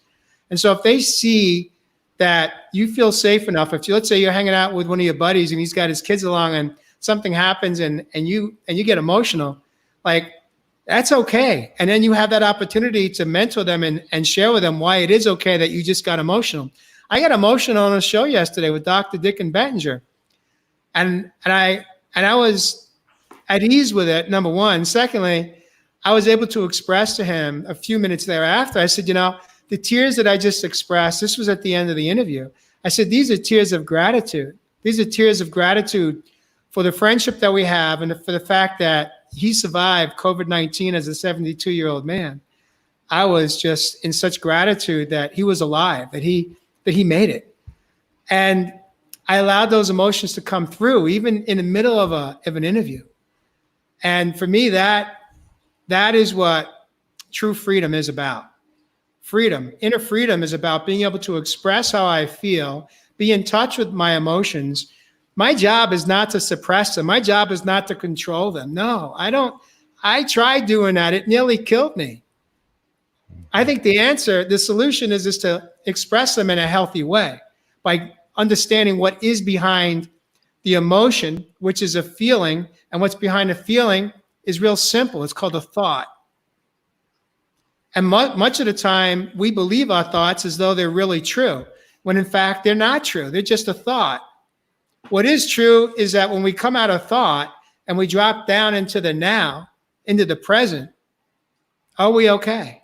And so if they see that you feel safe enough, if you, let's say you're hanging out with one of your buddies and he's got his kids along and something happens and you get emotional, like, that's okay. And then you have that opportunity to mentor them and share with them why it is okay that you just got emotional. I got emotional on a show yesterday with Dr. Dick and Bettinger. And I was at ease with it, number one. Secondly, I was able to express to him a few minutes thereafter. I said, the tears that I just expressed, this was at the end of the interview. I said, these are tears of gratitude. These are tears of gratitude for the friendship that we have and for the fact that he survived COVID-19 as a 72-year-old man. I was just in such gratitude that he was alive, that he made it. And I allowed those emotions to come through, even in the middle of an interview. And for me, that is what true freedom is about. Freedom, inner freedom is about being able to express how I feel, be in touch with my emotions. My job is not to suppress them. My job is not to control them. No, I don't. I tried doing that. It nearly killed me. I think the solution is to express them in a healthy way by understanding what is behind the emotion, which is a feeling, and what's behind the feeling is real simple. It's called a thought. And much of the time, we believe our thoughts as though they're really true, when in fact, they're not true. They're just a thought. What is true is that when we come out of thought and we drop down into the now, into the present, are we okay?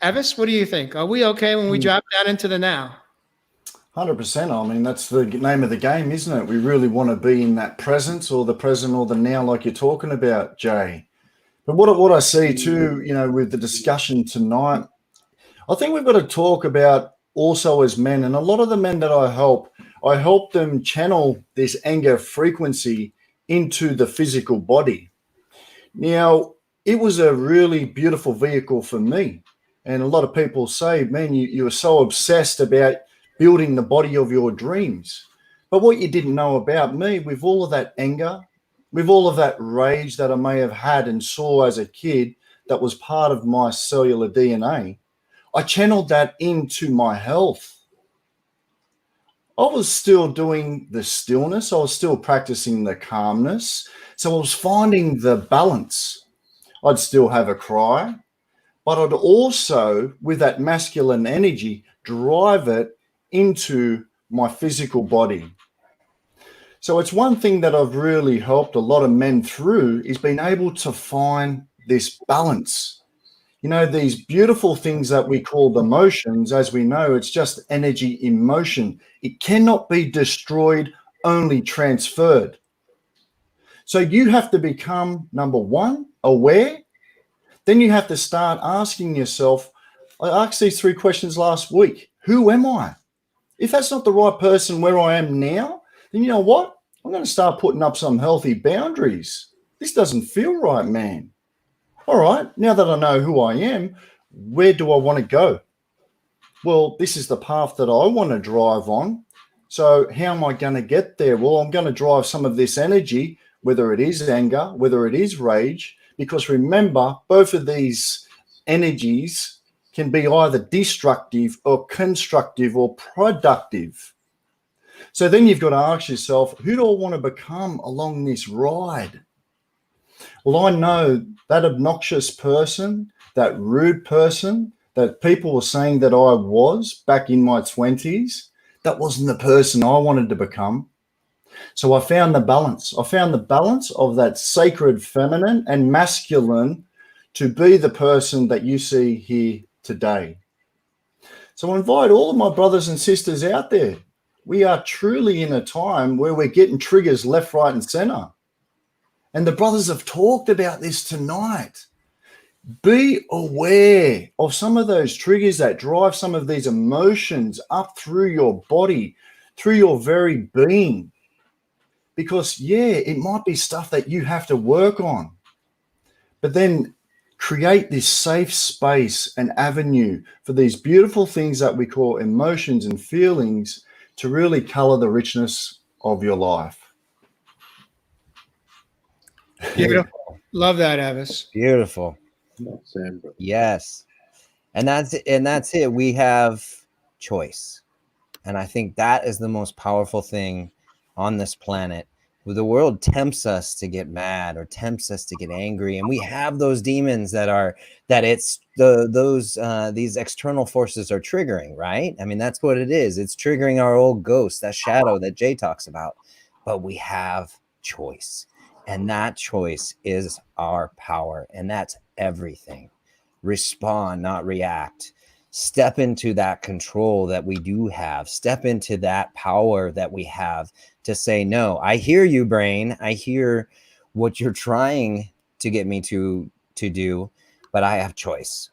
Evis, what do you think? Are we okay when we drop down into the now? 100%. I mean, that's the name of the game, isn't it? We really want to be in that presence or the present or the now, like you're talking about, Jay. But what I see too, with the discussion tonight, I think we've got to talk about also as men, and a lot of the men that I help them channel this anger frequency into the physical body. Now, it was a really beautiful vehicle for me. And a lot of people say, man, you were so obsessed about building the body of your dreams. But what you didn't know about me, with all of that anger, with all of that rage that I may have had and saw as a kid that was part of my cellular DNA, I channeled that into my health. I was still doing the stillness. I was still practicing the calmness. So I was finding the balance. I'd still have a cry, but I'd also, with that masculine energy, drive it into my physical body. So it's one thing that I've really helped a lot of men through is being able to find this balance. These beautiful things that we call emotions, as we know, it's just energy in motion. It cannot be destroyed, only transferred. So you have to become, number one, aware. Then you have to start asking yourself, I asked these 3 questions last week. Who am I? If that's not the right person where I am now, then you know what? I'm going to start putting up some healthy boundaries. This doesn't feel right, man. All right, now that I know who I am, where do I want to go? Well, this is the path that I want to drive on. So how am I going to get there? Well, I'm going to drive some of this energy, whether it is anger, whether it is rage, because remember, both of these energies can be either destructive or constructive or productive. So then you've got to ask yourself, who do I want to become along this ride? Well, I know that obnoxious person, that rude person that people were saying that I was back in my 20s, that wasn't the person I wanted to become. So I found the balance. I found the balance of that sacred feminine and masculine to be the person that you see here today. So I invite all of my brothers and sisters out there. We are truly in a time where we're getting triggers left, right, and center. And the brothers have talked about this tonight. Be aware of some of those triggers that drive some of these emotions up through your body, through your very being. Because, yeah, it might be stuff that you have to work on. But then create this safe space and avenue for these beautiful things that we call emotions and feelings to really color the richness of your life. Beautiful. Love that, Evis. Beautiful. Yes. And that's it. We have choice. And I think that is the most powerful thing on this planet. The world tempts us to get mad or tempts us to get angry, and we have those demons these external forces are triggering, right? I mean, that's what it is. It's triggering our old ghost, that shadow that Jay talks about. But we have choice, and that choice is our power, and that's everything. Respond, not react. Step into that control that we do have. Step into that power that we have to say, no, I hear you, brain. I hear what you're trying to get me to do, but I have choice.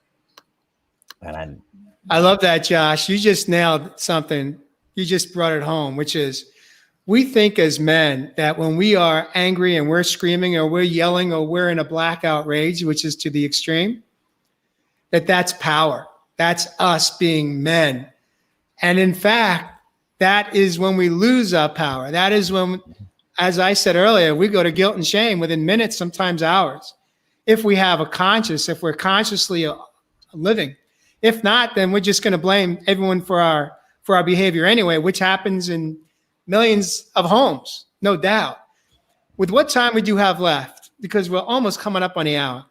And I love that, Josh. You just nailed something. You just brought it home, which is we think as men that when we are angry and we're screaming or we're yelling or we're in a blackout rage, which is to the extreme, that's power. That's us being men. And in fact, that is when we lose our power. That is when, as I said earlier, we go to guilt and shame within minutes, sometimes hours. If we have if we're consciously living. If not, then we're just going to blame everyone for our behavior anyway, which happens in millions of homes, no doubt. With what time we do have left, because we're almost coming up on the hour,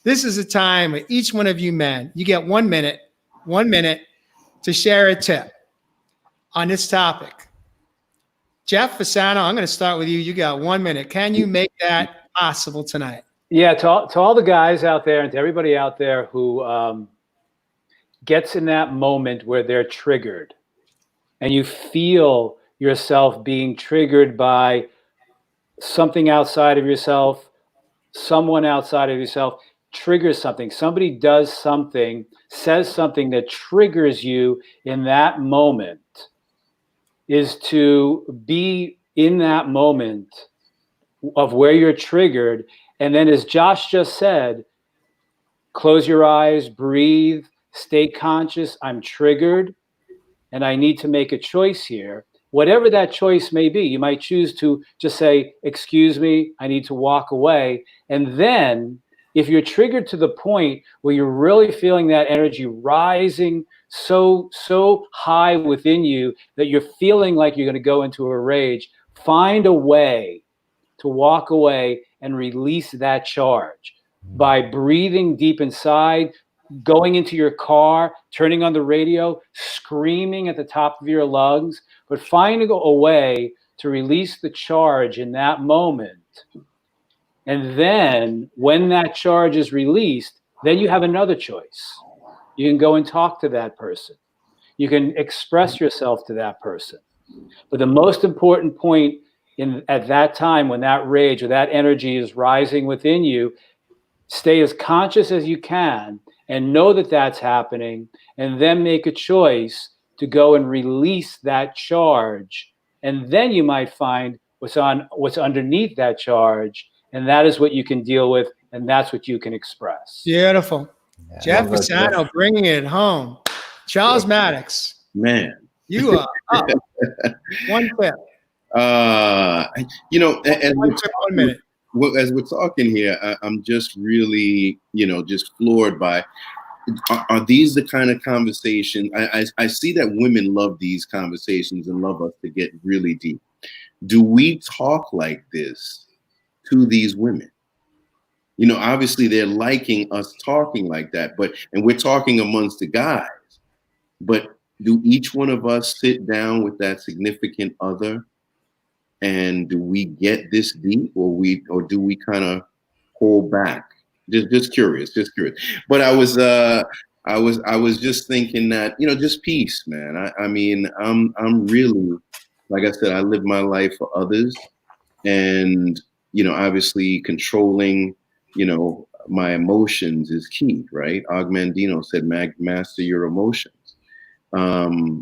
this is a time where each one of you men, you get 1 minute to share a tip on this topic. Jeff Fasano, I'm going to start with you. You got 1 minute. Can you make that possible tonight? Yeah, to all the guys out there and to everybody out there who gets in that moment where they're triggered and you feel yourself being triggered by something outside of yourself, someone outside of yourself, triggers something. Somebody does something, says something that triggers you in that moment, is to be in that moment of where you're triggered. And then, as Josh just said, close your eyes, breathe, stay conscious. I'm triggered and I need to make a choice here. Whatever that choice may be, you might choose to just say, excuse me, I need to walk away. And then if you're triggered to the point where you're really feeling that energy rising so high within you that you're feeling like you're going to go into a rage, find a way to walk away and release that charge by breathing deep inside, going into your car, turning on the radio, screaming at the top of your lungs, but finding a way to release the charge in that moment. And then when that charge is released, then you have another choice. You can go and talk to that person. You can express yourself to that person. But the most important point at that time when that rage or that energy is rising within you, stay as conscious as you can and know that that's happening, and then make a choice to go and release that charge. And then you might find what's underneath that charge, and that is what you can deal with, and that's what you can express. Beautiful. Yeah. Jeff Fasano bringing it home. Charles Mattocks. Man. You are up. 1 tip. As we're talking here, I'm just really, just floored by, are these the kind of conversation? I see that women love these conversations and love us to get really deep. Do we talk like this to these women? Obviously they're liking us talking like that, and we're talking amongst the guys, but do each one of us sit down with that significant other, and do we get this deep, or do we kind of hold back? Just curious. But I was just thinking that, just peace, man. I mean, I'm really, like I said, I live my life for others, and obviously controlling, my emotions is key, right? Ogmandino said, master your emotions.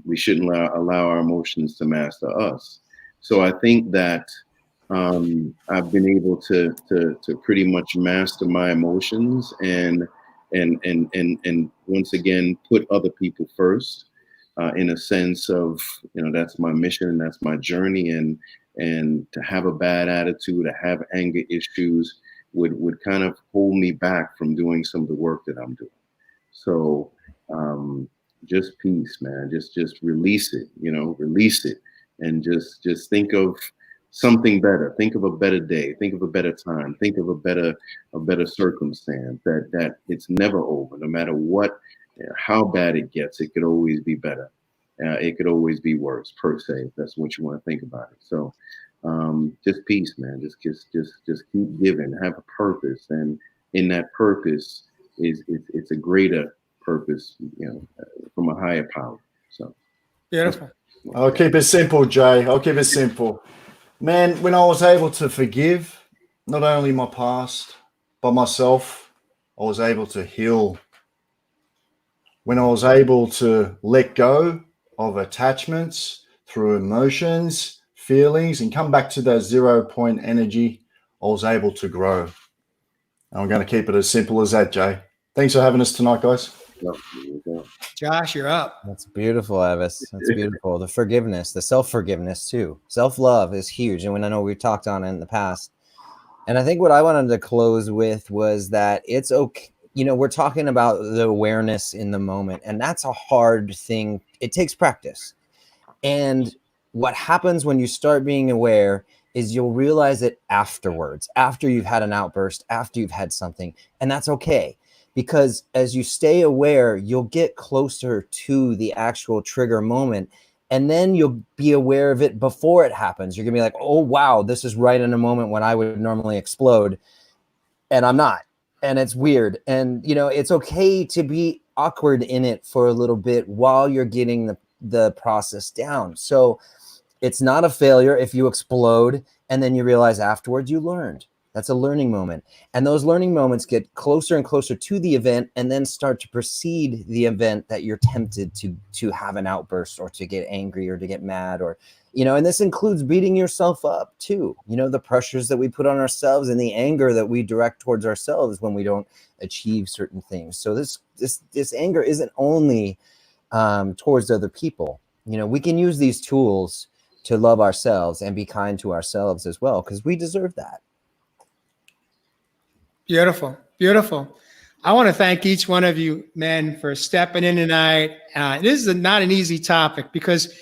We shouldn't allow our emotions to master us. So I think that I've been able to pretty much master my emotions and once again put other people first, in a sense of, that's my mission and that's my journey, and to have a bad attitude, to have anger issues would kind of hold me back from doing some of the work that I'm doing. So just peace, man. Just release it, release it, and just think of something better. Think of a better day. Think of a better time. Think of a better circumstance. That it's never over. No matter what, how bad it gets, it could always be better. It could always be worse, per se. If that's what you want to think about it. So just peace, man. Just keep giving. Have a purpose, and in that purpose it's a greater purpose, from a higher power. So Beautiful. I'll keep it simple, Jay. I'll keep it simple. Man, when I was able to forgive not only my past, but myself, I was able to heal. When I was able to let go of attachments through emotions, feelings, and come back to that 0 point energy, I was able to grow. And I'm going to keep it as simple as that, Jay. Thanks for having us tonight, guys. Josh, you're up. That's beautiful, Evis. That's beautiful. The forgiveness, the self-forgiveness too. Self-love is huge. And I know we've talked on it in the past. And I think what I wanted to close with was that it's okay. We're talking about the awareness in the moment, and that's a hard thing. It takes practice. And what happens when you start being aware is you'll realize it afterwards, after you've had an outburst, after you've had something, and that's okay. Because as you stay aware, you'll get closer to the actual trigger moment, and then you'll be aware of it before it happens. You're gonna be like, oh, wow, this is right in a moment when I would normally explode, and I'm not. And it's weird. And, it's okay to be awkward in it for a little bit while you're getting the process down. So it's not a failure if you explode and then you realize afterwards you learned. That's a learning moment. And those learning moments get closer and closer to the event and then start to precede the event that you're tempted to have an outburst or to get angry or to get mad, or, and this includes beating yourself up too. The pressures that we put on ourselves and the anger that we direct towards ourselves when we don't achieve certain things. So this anger isn't only towards other people. We can use these tools to love ourselves and be kind to ourselves as well, because we deserve that. Beautiful. Beautiful. I want to thank each one of you men for stepping in tonight. This is not an easy topic because,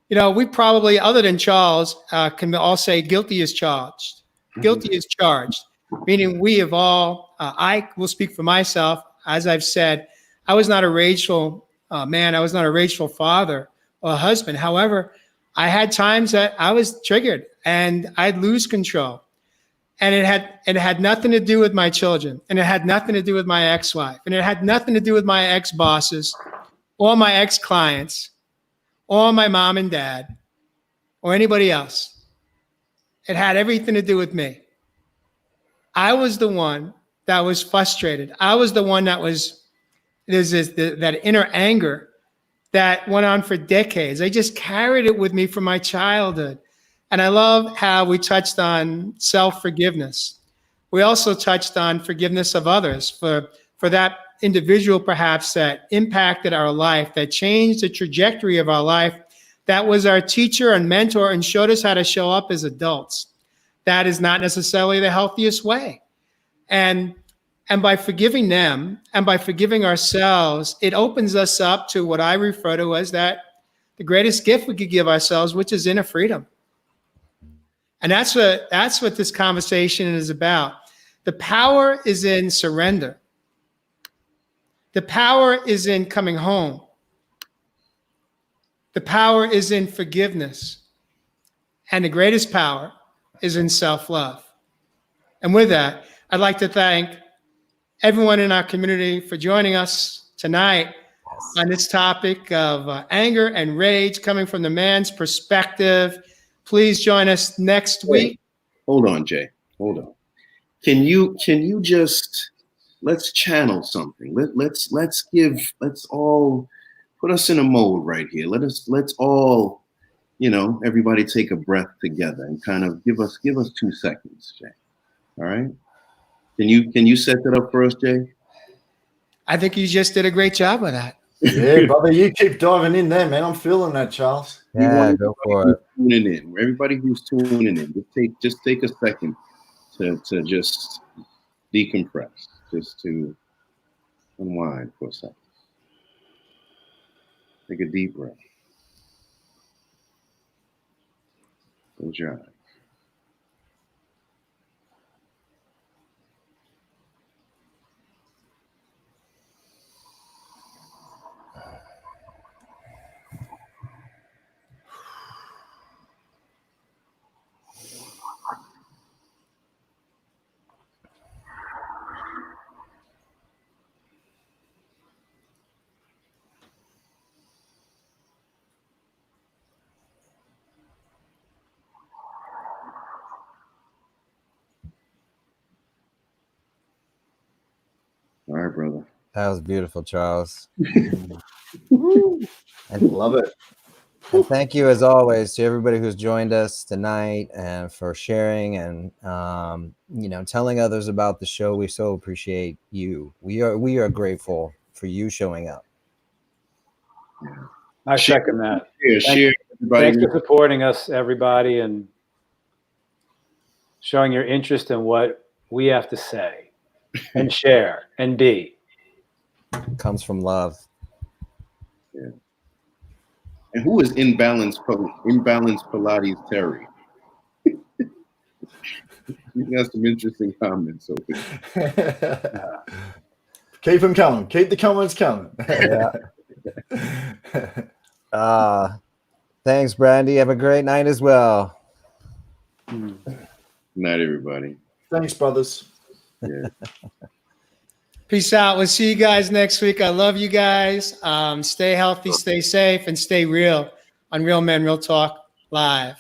we probably, other than Charles, can all say guilty as charged. Guilty as charged, meaning we have all, I will speak for myself. As I've said, I was not a rageful man. I was not a rageful father or husband. However, I had times that I was triggered and I'd lose control. And it had nothing to do with my children, and it had nothing to do with my ex-wife, and it had nothing to do with my ex-bosses or my ex-clients or my mom and dad or anybody else. It had everything to do with me. I was the one that was frustrated. I was the one that that inner anger that went on for decades. I just carried it with me from my childhood. And I love how we touched on self-forgiveness. We also touched on forgiveness of others for that individual perhaps that impacted our life, that changed the trajectory of our life, that was our teacher and mentor and showed us how to show up as adults. That is not necessarily the healthiest way. And by forgiving them and by forgiving ourselves, it opens us up to what I refer to as the greatest gift we could give ourselves, which is inner freedom. And that's what this conversation is about. The power is in surrender. The power is in coming home. The power is in forgiveness. And the greatest power is in self-love. And with that, I'd like to thank everyone in our community for joining us tonight on this topic of anger and rage coming from the man's perspective. Please join us next week. Hold on, Jay. hold on. Can you just let's channel something. Let's all put us in a mode right here. Let's all, everybody take a breath together and kind of give us 2 seconds, Jay. All right. Can you set that up for us, Jay? I think you just did a great job with that. Yeah, brother, you keep diving in there, man. I'm feeling that, Charles. Yeah, go for it. Tuning in. Everybody who's tuning in, just take a second to just decompress, just to unwind for a second. Take a deep breath. Close your eyes. All right, brother. That was beautiful, Charles. Love it. And thank you, as always, to everybody who's joined us tonight and for sharing and telling others about the show. We so appreciate you. We are grateful for you showing up. Yeah. I second that. Share, everybody. Thanks for supporting us, everybody, and showing your interest in what we have to say and share and be. Comes from love. Yeah. And who is Imbalance Pilates Terry? He got some interesting comments over there. Keep them coming. Keep the comments coming. Thanks, Brandy. Have a great night as well. Good night, everybody. Thanks, brothers. Yeah. Peace out. We'll see you guys next week. I love you guys. Stay healthy, stay safe, and stay real on Real Men, Real Talk Live.